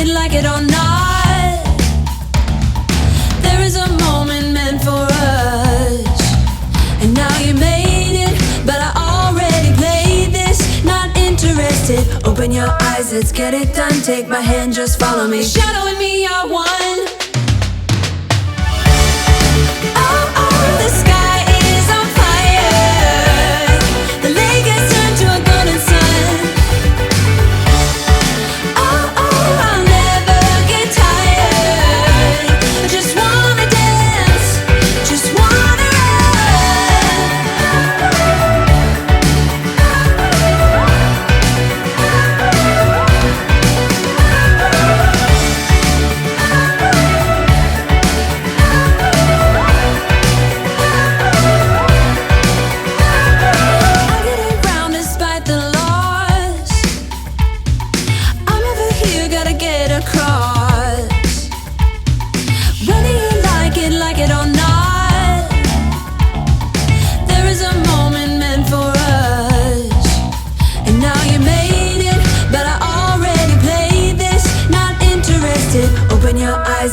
Like it or not, there is a moment meant for us, and now you made it, but I already played this. Not interested, open your eyes, let's get it done. Take my hand, just follow me. Shadow and me are one. Oh, oh, the sky is on fire. The lake has turned to a golden sun.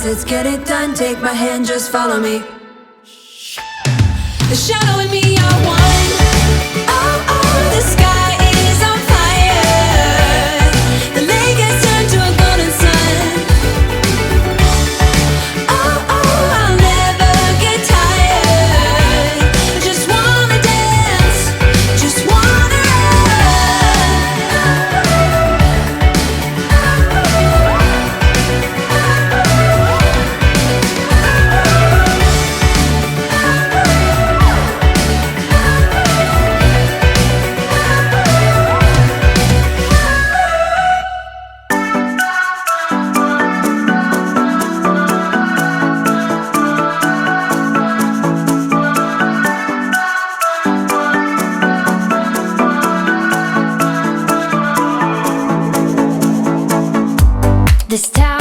Let's get it done, take my hand, just follow me. The shadow and me are one. Oh, oh, the sky is on fire. The lake has turned to a golden sun. Oh, oh, I'll never get tired. I just wanna dance, just wanna This time